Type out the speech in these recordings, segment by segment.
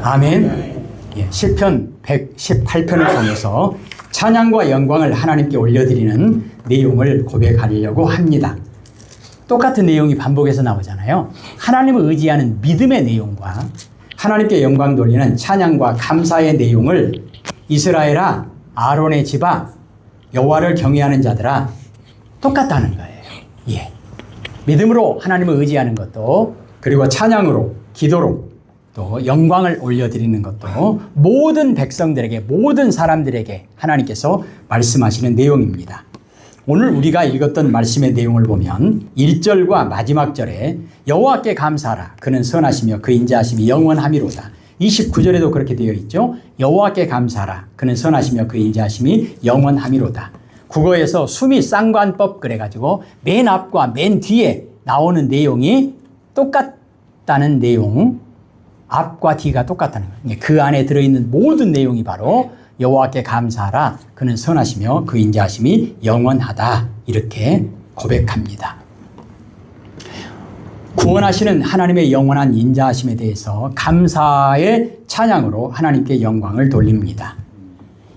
아멘. 시편 118편을 통해서 찬양과 영광을 하나님께 올려드리는 내용을 고백하려고 합니다. 똑같은 내용이 반복해서 나오잖아요. 하나님을 의지하는 믿음의 내용과 하나님께 영광 돌리는 찬양과 감사의 내용을 이스라엘아, 아론의 집아, 여호와를 경외하는 자들아, 똑같다는 거예요. 예. 믿음으로 하나님을 의지하는 것도, 그리고 찬양으로, 기도로 또 영광을 올려드리는 것도 모든 백성들에게, 모든 사람들에게 하나님께서 말씀하시는 내용입니다. 오늘 우리가 읽었던 말씀의 내용을 보면 1절과 마지막 절에 여호와께 감사하라, 그는 선하시며 그 인자하심이 영원함이로다. 29절에도 그렇게 되어 있죠. 여호와께 감사하라, 그는 선하시며 그 인자하심이 영원함이로다. 국어에서 수미 쌍관법 그래가지고 맨 앞과 맨 뒤에 나오는 내용이 똑같다는 내용, 앞과 뒤가 똑같다는 거예요. 그 안에 들어있는 모든 내용이 바로 여호와께 감사하라, 그는 선하시며 그 인자하심이 영원하다, 이렇게 고백합니다. 구원하시는 하나님의 영원한 인자하심에 대해서 감사의 찬양으로 하나님께 영광을 돌립니다.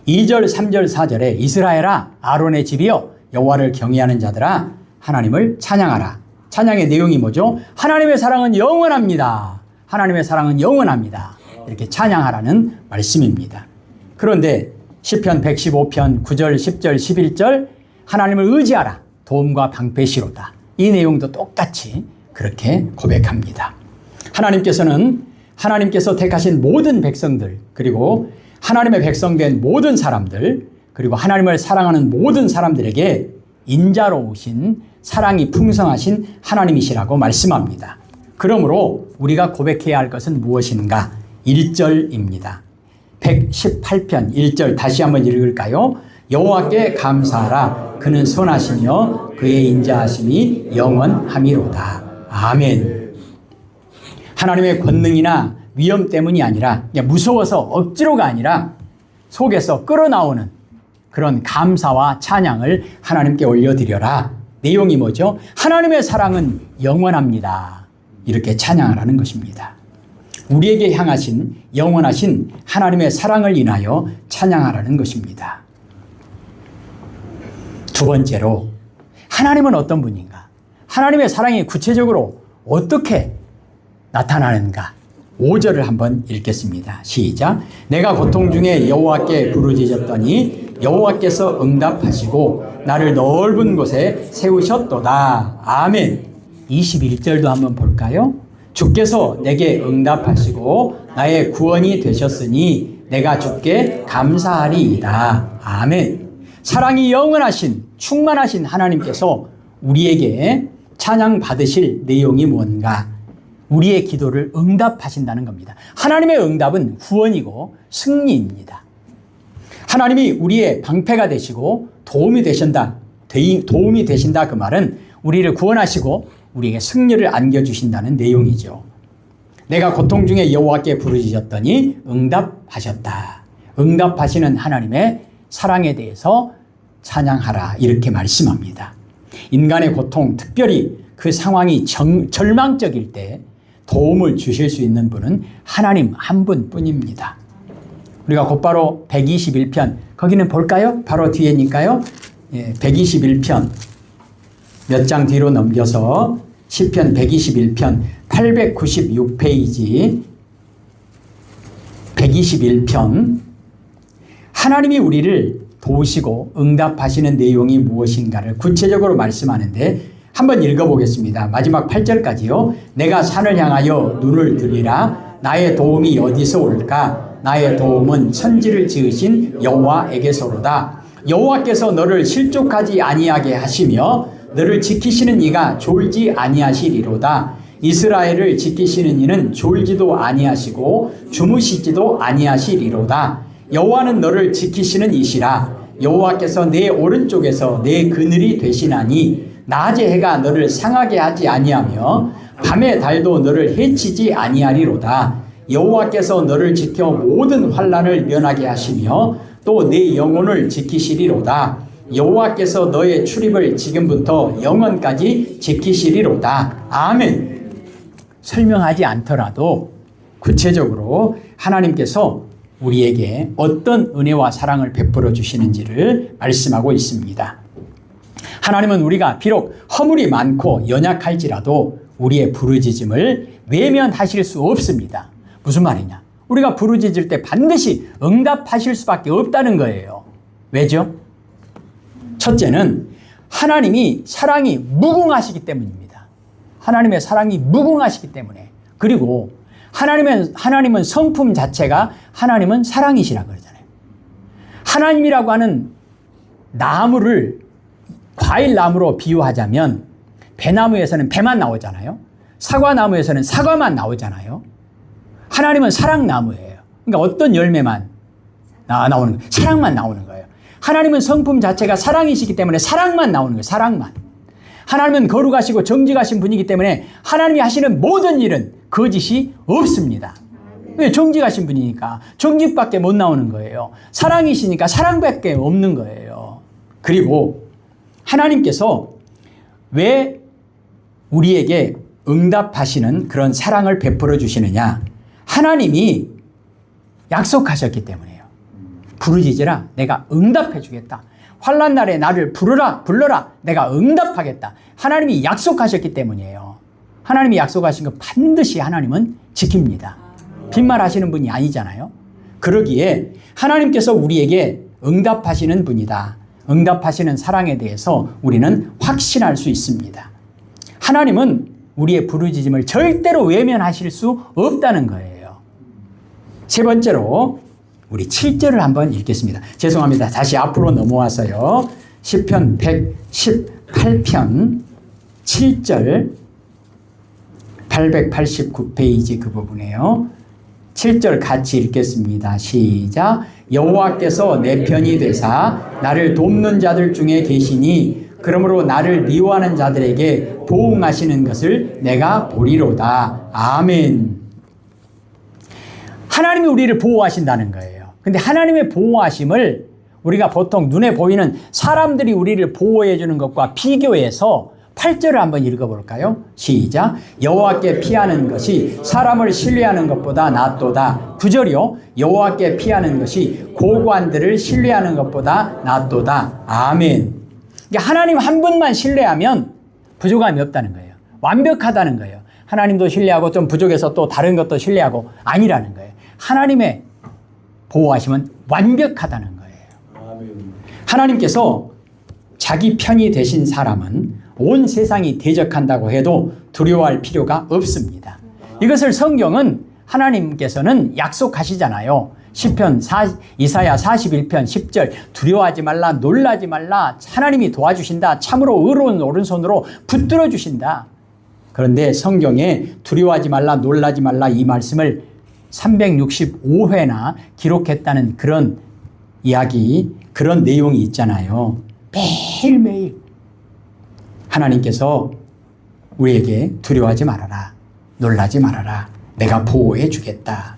2절, 3절, 4절에 이스라엘아, 아론의 집이여, 여호와를 경외하는 자들아, 하나님을 찬양하라. 찬양의 내용이 뭐죠? 하나님의 사랑은 영원합니다. 하나님의 사랑은 영원합니다. 이렇게 찬양하라는 말씀입니다. 그런데 시편 115편 9절, 10절, 11절 하나님을 의지하라, 도움과 방패시로다. 이 내용도 똑같이 그렇게 고백합니다. 하나님께서 택하신 모든 백성들, 그리고 하나님의 백성된 모든 사람들, 그리고 하나님을 사랑하는 모든 사람들에게 인자로우신, 사랑이 풍성하신 하나님이시라고 말씀합니다. 그러므로 우리가 고백해야 할 것은 무엇인가? 1절입니다. 118편 1절 다시 한번 읽을까요? 여호와께 감사하라, 그는 선하시며 그의 인자하심이 영원함이로다. 아멘. 하나님의 권능이나 위험 때문이 아니라, 무서워서 억지로가 아니라 속에서 끌어나오는 그런 감사와 찬양을 하나님께 올려드려라. 내용이 뭐죠? 하나님의 사랑은 영원합니다. 이렇게 찬양하라는 것입니다. 우리에게 향하신 영원하신 하나님의 사랑을 인하여 찬양하라는 것입니다. 두 번째로, 하나님은 어떤 분인가? 하나님의 사랑이 구체적으로 어떻게 나타나는가? 5절을 한번 읽겠습니다. 시작. 내가 고통 중에 여호와께 부르짖었더니 여호와께서 응답하시고 나를 넓은 곳에 세우셨도다. 아멘. 21절도 한번 볼까요? 주께서 내게 응답하시고 나의 구원이 되셨으니 내가 주께 감사하리이다. 아멘. 사랑이 영원하신, 충만하신 하나님께서 우리에게 찬양 받으실 내용이 뭔가? 우리의 기도를 응답하신다는 겁니다. 하나님의 응답은 구원이고 승리입니다. 하나님이 우리의 방패가 되시고 도움이 되신다 그 말은 우리를 구원하시고 우리에게 승리를 안겨주신다는 내용이죠. 내가 고통 중에 여호와께 부르짖었더니 응답하셨다. 응답하시는 하나님의 사랑에 대해서 찬양하라, 이렇게 말씀합니다. 인간의 고통, 특별히 그 상황이 절망적일 때 도움을 주실 수 있는 분은 하나님 한 분뿐입니다. 우리가 곧바로 121편, 거기는 볼까요? 바로 뒤에니까요. 121편 몇 장 뒤로 넘겨서 시편 121편 896페이지 121편, 하나님이 우리를 도우시고 응답하시는 내용이 무엇인가를 구체적으로 말씀하는데 한번 읽어보겠습니다. 마지막 8절까지요. 내가 산을 향하여 눈을 들이라, 나의 도움이 어디서 올까? 나의 도움은 천지를 지으신 여호와에게서로다. 여호와께서 너를 실족하지 아니하게 하시며 너를 지키시는 이가 졸지 아니하시리로다. 이스라엘을 지키시는 이는 졸지도 아니하시고 주무시지도 아니하시리로다. 여호와는 너를 지키시는 이시라. 여호와께서 내 오른쪽에서 내 그늘이 되시나니 낮의 해가 너를 상하게 하지 아니하며 밤의 달도 너를 해치지 아니하리로다. 여호와께서 너를 지켜 모든 환난을 면하게 하시며 또 내 영혼을 지키시리로다. 여호와께서 너의 출입을 지금부터 영원까지 지키시리로다. 아멘. 설명하지 않더라도 구체적으로 하나님께서 우리에게 어떤 은혜와 사랑을 베풀어 주시는지를 말씀하고 있습니다. 하나님은 우리가 비록 허물이 많고 연약할지라도 우리의 부르짖음을 외면하실 수 없습니다. 무슨 말이냐? 우리가 부르짖을 때 반드시 응답하실 수밖에 없다는 거예요. 왜죠? 첫째는 하나님이 사랑이 무궁하시기 때문입니다. 하나님의 사랑이 무궁하시기 때문에. 그리고 하나님은 성품 자체가 하나님은 사랑이시라 그러잖아요. 하나님이라고 하는 나무를 과일나무로 비유하자면 배나무에서는 배만 나오잖아요. 사과나무에서는 사과만 나오잖아요. 하나님은 사랑나무예요. 그러니까 어떤 열매만 나오는 거예요. 사랑만 나오는 거예요. 하나님은 성품 자체가 사랑이시기 때문에 사랑만 나오는 거예요. 사랑만. 하나님은 거룩하시고 정직하신 분이기 때문에 하나님이 하시는 모든 일은 거짓이 없습니다. 왜? 정직하신 분이니까 정직밖에 못 나오는 거예요. 사랑이시니까 사랑밖에 없는 거예요. 그리고 하나님께서 왜 우리에게 응답하시는 그런 사랑을 베풀어 주시느냐? 하나님이 약속하셨기 때문이에요. 부르짖으라, 내가 응답해 주겠다. 환난 날에 나를 불러라, 내가 응답하겠다. 하나님이 약속하셨기 때문이에요. 하나님이 약속하신 거 반드시 하나님은 지킵니다. 빈말하시는 분이 아니잖아요. 그러기에 하나님께서 우리에게 응답하시는 분이다. 응답하시는 사랑에 대해서 우리는 확신할 수 있습니다. 하나님은 우리의 부르짖음을 절대로 외면하실 수 없다는 거예요. 세 번째로 우리 7절을 한번 읽겠습니다. 죄송합니다. 다시 앞으로 넘어와서요. 시편 118편 7절 889페이지 그 부분이에요. 7절 같이 읽겠습니다. 시작. 여호와께서 내 편이 되사 나를 돕는 자들 중에 계시니 그러므로 나를 미워하는 자들에게 보응하시는 것을 내가 보리로다. 아멘. 하나님이 우리를 보호하신다는 거예요. 근데 하나님의 보호하심을 우리가 보통 눈에 보이는 사람들이 우리를 보호해 주는 것과 비교해서 8절을 한번 읽어볼까요? 시작. 여호와께 피하는 것이 사람을 신뢰하는 것보다 낫도다. 9절이요. 여호와께 피하는 것이 고관들을 신뢰하는 것보다 낫도다. 아멘. 하나님 한 분만 신뢰하면 부족함이 없다는 거예요. 완벽하다는 거예요. 하나님도 신뢰하고 좀 부족해서 또 다른 것도 신뢰하고 아니라는 거예요. 하나님의 보호하심은 완벽하다는 거예요. 하나님께서 자기 편이 되신 사람은 온 세상이 대적한다고 해도 두려워할 필요가 없습니다. 이것을 성경은 하나님께서는 약속하시잖아요. 이사야 41편 10절 두려워하지 말라 놀라지 말라 하나님이 도와주신다. 참으로 의로운 오른손으로 붙들어 주신다. 그런데 성경에 두려워하지 말라 놀라지 말라 이 말씀을 365회나 기록했다는 그런 이야기, 그런 내용이 있잖아요. 매일매일 하나님께서 우리에게 두려워하지 말아라, 놀라지 말아라, 내가 보호해 주겠다.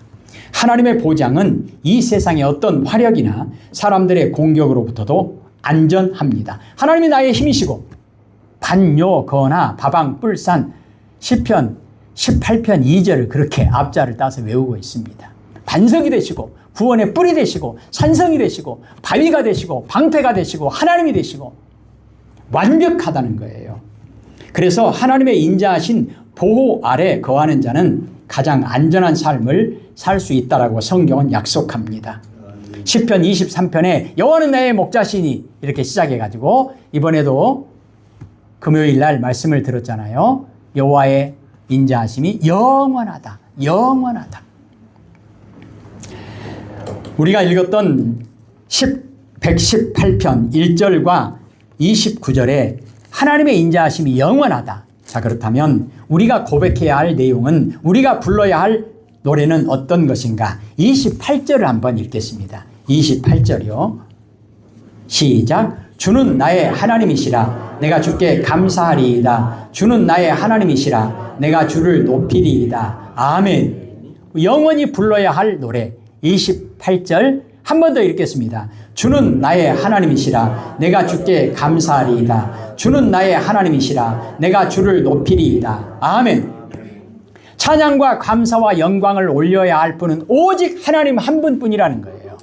하나님의 보장은 이 세상의 어떤 화력이나 사람들의 공격으로부터도 안전합니다. 하나님이 나의 힘이시고 반요, 거나, 바방, 뿔산, 시편 18편 2절을 그렇게 앞자를 따서 외우고 있습니다. 반석이 되시고 구원의 뿔이 되시고 산성이 되시고 바위가 되시고 방패가 되시고 하나님이 되시고 완벽하다는 거예요. 그래서 하나님의 인자하신 보호 아래 거하는 자는 가장 안전한 삶을 살 수 있다라고 성경은 약속합니다. 시편 23편에 여호와는 나의 목자시니 이렇게 시작해가지고 이번에도 금요일 날 말씀을 들었잖아요. 여호와의 인자하심이 영원하다. 영원하다. 우리가 읽었던 118편 1절과 29절에 하나님의 인자하심이 영원하다. 자, 그렇다면 우리가 고백해야 할 내용은, 우리가 불러야 할 노래는 어떤 것인가? 28절을 한번 읽겠습니다. 28절이요. 시작. 주는 나의 하나님이시라. 내가 주께 감사하리이다. 주는 나의 하나님이시라. 내가 주를 높이리이다. 아멘. 영원히 불러야 할 노래 28절 한 번 더 읽겠습니다. 주는 나의 하나님이시라. 내가 주께 감사하리이다. 주는 나의 하나님이시라. 내가 주를 높이리이다. 아멘. 찬양과 감사와 영광을 올려야 할 분은 오직 하나님 한 분뿐이라는 거예요.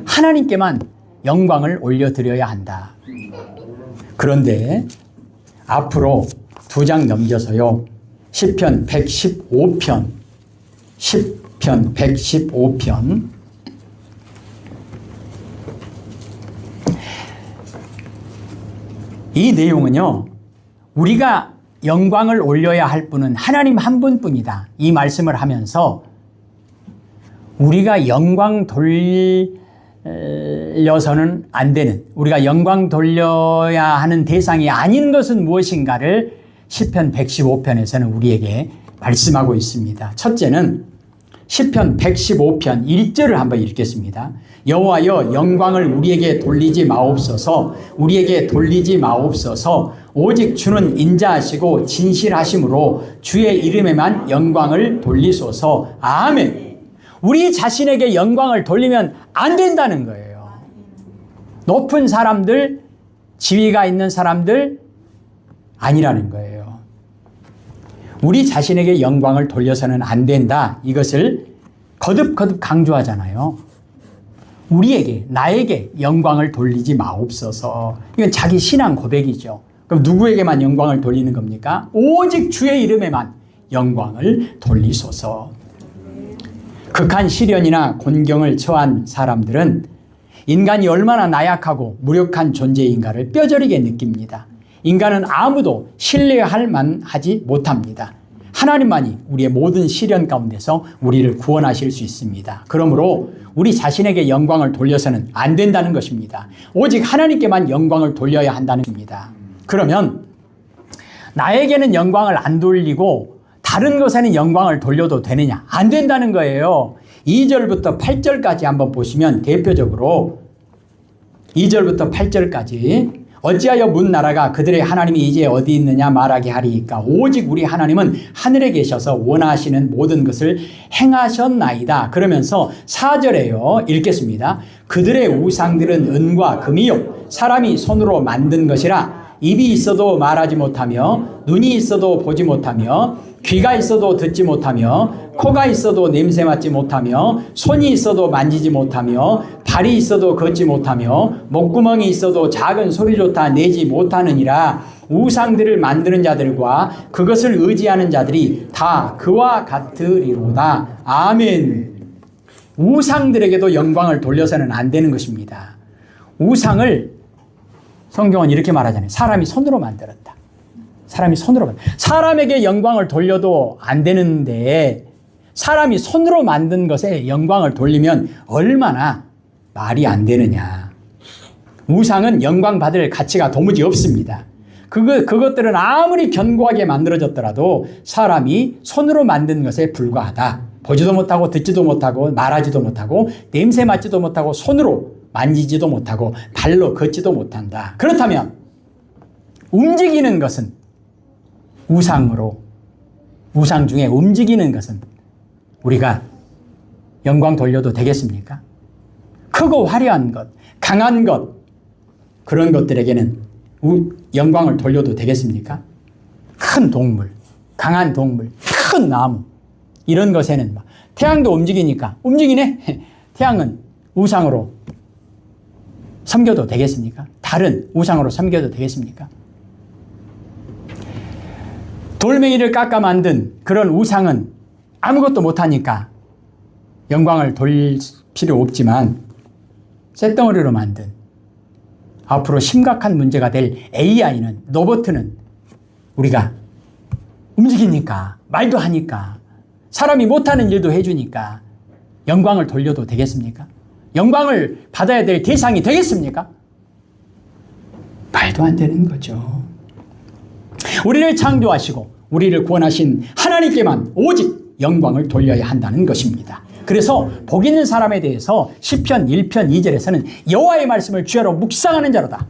하나님께만 영광을 올려드려야 한다. 그런데 앞으로 2장 넘겨서요. 시편 115편, 시편 115편. 이 내용은요, 우리가 영광을 올려야 할 분은 하나님 한 분뿐이다. 이 말씀을 하면서 우리가 영광 돌려서는 안 되는, 우리가 영광 돌려야 하는 대상이 아닌 것은 무엇인가를 시편 115편에서는 우리에게 말씀하고 있습니다. 첫째는 시편 115편 1절을 한번 읽겠습니다. 여호와여 영광을 우리에게 돌리지 마옵소서. 우리에게 돌리지 마옵소서. 오직 주는 인자하시고 진실하심으로 주의 이름에만 영광을 돌리소서. 아멘. 우리 자신에게 영광을 돌리면 안 된다는 거예요. 높은 사람들, 지위가 있는 사람들 아니라는 거예요. 우리 자신에게 영광을 돌려서는 안 된다. 이것을 거듭거듭 강조하잖아요. 우리에게, 나에게 영광을 돌리지 마옵소서. 이건 자기 신앙 고백이죠. 그럼 누구에게만 영광을 돌리는 겁니까? 오직 주의 이름에만 영광을 돌리소서. 극한 시련이나 곤경을 처한 사람들은 인간이 얼마나 나약하고 무력한 존재인가를 뼈저리게 느낍니다. 인간은 아무도 신뢰할 만하지 못합니다. 하나님만이 우리의 모든 시련 가운데서 우리를 구원하실 수 있습니다. 그러므로 우리 자신에게 영광을 돌려서는 안 된다는 것입니다. 오직 하나님께만 영광을 돌려야 한다는 것입니다. 그러면 나에게는 영광을 안 돌리고 다른 것에는 영광을 돌려도 되느냐? 안 된다는 거예요. 2절부터 8절까지 한번 보시면 대표적으로 2절부터 8절까지 어찌하여 문 나라가 그들의 하나님이 이제 어디 있느냐 말하게 하리이까. 오직 우리 하나님은 하늘에 계셔서 원하시는 모든 것을 행하셨나이다. 그러면서 4절에요. 읽겠습니다. 그들의 우상들은 은과 금이요 사람이 손으로 만든 것이라. 입이 있어도 말하지 못하며 눈이 있어도 보지 못하며 귀가 있어도 듣지 못하며 코가 있어도 냄새 맡지 못하며 손이 있어도 만지지 못하며 발이 있어도 걷지 못하며 목구멍이 있어도 작은 소리조차 내지 못하느니라. 우상들을 만드는 자들과 그것을 의지하는 자들이 다 그와 같으리로다. 아멘. 우상들에게도 영광을 돌려서는 안 되는 것입니다. 우상을 성경은 이렇게 말하잖아요. 사람이 손으로 만들었다. 사람이 손으로 만들었다. 사람에게 영광을 돌려도 안 되는데 사람이 손으로 만든 것에 영광을 돌리면 얼마나 말이 안 되느냐. 우상은 영광 받을 가치가 도무지 없습니다. 그것들은 아무리 견고하게 만들어졌더라도 사람이 손으로 만든 것에 불과하다. 보지도 못하고 듣지도 못하고 말하지도 못하고 냄새 맡지도 못하고 손으로 만지지도 못하고 발로 걷지도 못한다. 그렇다면 움직이는 것은 우상 중에 움직이는 것은 우리가 영광 돌려도 되겠습니까? 크고 화려한 것, 강한 것, 그런 것들에게는 영광을 돌려도 되겠습니까? 큰 동물, 강한 동물, 큰 나무, 이런 것에는 태양도 움직이니까 움직이네? 태양은 우상으로 섬겨도 되겠습니까? 다른 우상으로 섬겨도 되겠습니까? 돌멩이를 깎아 만든 그런 우상은 아무것도 못하니까 영광을 돌릴 필요 없지만 쇳덩어리로 만든 앞으로 심각한 문제가 될 AI는, 로봇은 우리가 움직이니까, 말도 하니까, 사람이 못하는 일도 해주니까 영광을 돌려도 되겠습니까? 영광을 받아야 될 대상이 되겠습니까? 말도 안 되는 거죠. 우리를 창조하시고 우리를 구원하신 하나님께만 오직 영광을 돌려야 한다는 것입니다. 그래서 복 있는 사람에 대해서 시편 1편 2절에서는 여호와의 말씀을 주야로 묵상하는 자로다.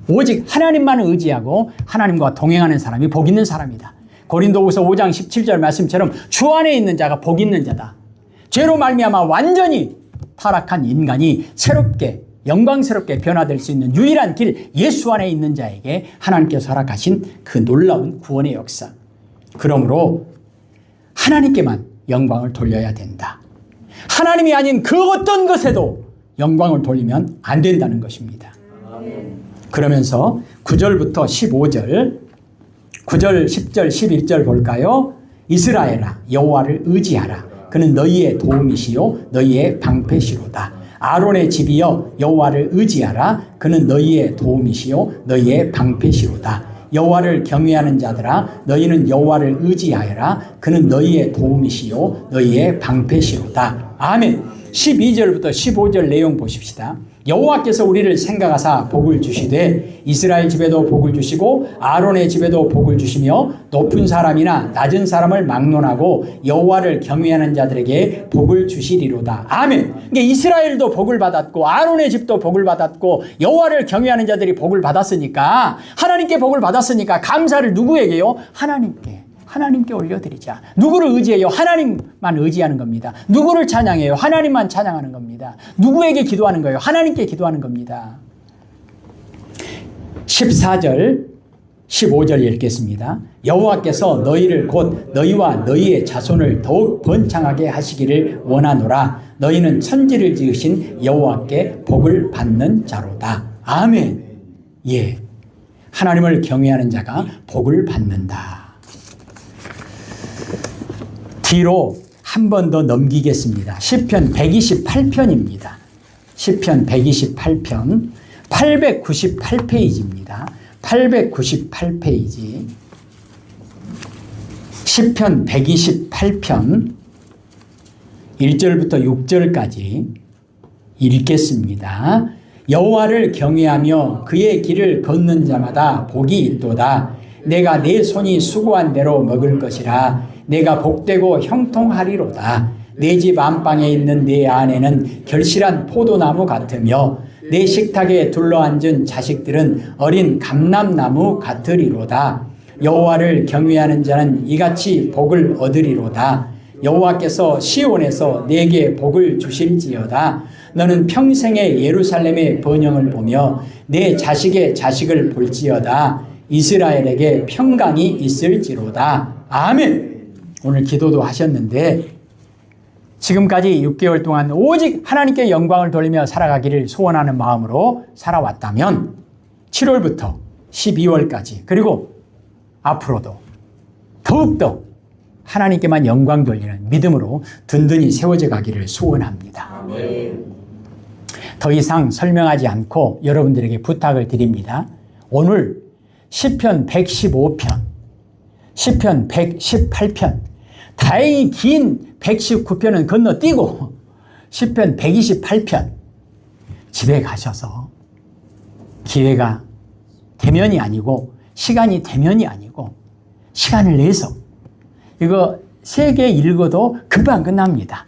오직 하나님만 의지하고 하나님과 동행하는 사람이 복 있는 사람이다. 고린도후서 5장 17절 말씀처럼 주 안에 있는 자가 복 있는 자다. 죄로 말미암아 완전히 타락한 인간이 새롭게 영광스럽게 변화될 수 있는 유일한 길, 예수 안에 있는 자에게 하나님께서 허락하신 그 놀라운 구원의 역사. 그러므로 하나님께만 영광을 돌려야 된다. 하나님이 아닌 그 어떤 것에도 영광을 돌리면 안 된다는 것입니다. 그러면서 9절부터 15절, 9절, 10절, 11절 볼까요? 이스라엘아 여호와를 의지하라. 그는 너희의 도움이시요 너희의 방패시로다. 아론의 집이여 여호와를 의지하라. 그는 너희의 도움이시요 너희의 방패시로다. 여호와를 경외하는 자들아 너희는 여호와를 의지하여라. 그는 너희의 도움이시요 너희의 방패시로다. 아멘. 12절부터 15절 내용 보십시다. 여호와께서 우리를 생각하사 복을 주시되 이스라엘 집에도 복을 주시고 아론의 집에도 복을 주시며 높은 사람이나 낮은 사람을 막론하고 여호와를 경외하는 자들에게 복을 주시리로다. 아멘. 그러니까 이스라엘도 복을 받았고 아론의 집도 복을 받았고 여호와를 경외하는 자들이 복을 받았으니까, 하나님께 복을 받았으니까 감사를 누구에게요? 하나님께 올려드리자. 누구를 의지해요? 하나님만 의지하는 겁니다. 누구를 찬양해요? 하나님만 찬양하는 겁니다. 누구에게 기도하는 거예요? 하나님께 기도하는 겁니다. 14절, 15절 읽겠습니다. 여호와께서 너희를 곧 너희와 너희의 자손을 더욱 번창하게 하시기를 원하노라. 너희는 천지를 지으신 여호와께 복을 받는 자로다. 아멘. 예, 하나님을 경외하는 자가 복을 받는다. 뒤로 한 번 더 넘기겠습니다. 시편 128편입니다. 시편 128편 898페이지입니다. 898페이지. 시편 128편 1절부터 6절까지 읽겠습니다. 여호와를 경외하며 그의 길을 걷는 자마다 복이 있도다. 내가 내 손이 수고한 대로 먹을 것이라. 내가 복되고 형통하리로다. 내 집 안방에 있는 내 아내는 결실한 포도나무 같으며 내 식탁에 둘러앉은 자식들은 어린 감람나무 같으리로다. 여호와를 경외하는 자는 이같이 복을 얻으리로다. 여호와께서 시온에서 내게 복을 주실지어다. 너는 평생에 예루살렘의 번영을 보며 내 자식의 자식을 볼지어다. 이스라엘에게 평강이 있을지로다. 아멘. 오늘 기도도 하셨는데 지금까지 6개월 동안 오직 하나님께 영광을 돌리며 살아가기를 소원하는 마음으로 살아왔다면 7월부터 12월까지 그리고 앞으로도 더욱더 하나님께만 영광 돌리는 믿음으로 든든히 세워져 가기를 소원합니다. 더 이상 설명하지 않고 여러분들에게 부탁을 드립니다. 오늘 시편 115편, 시편 118편, 다행히 긴 119편은 건너뛰고 시편 128편 집에 가셔서 기회가 되면이 아니고 시간이 되면이 아니고 시간을 내서 이거 3개 읽어도 금방 끝납니다.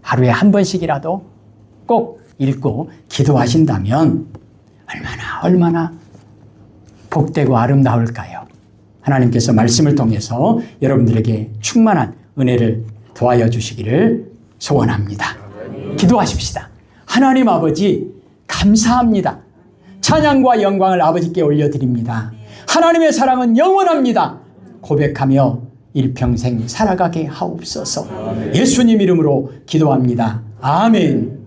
하루에 한 번씩이라도 꼭 읽고 기도하신다면 얼마나 복되고 아름다울까요? 하나님께서 말씀을 통해서 여러분들에게 충만한 은혜를 더하여 주시기를 소원합니다. 기도하십시다. 하나님 아버지 감사합니다. 찬양과 영광을 아버지께 올려드립니다. 하나님의 사랑은 영원합니다. 고백하며 일평생 살아가게 하옵소서. 예수님 이름으로 기도합니다. 아멘.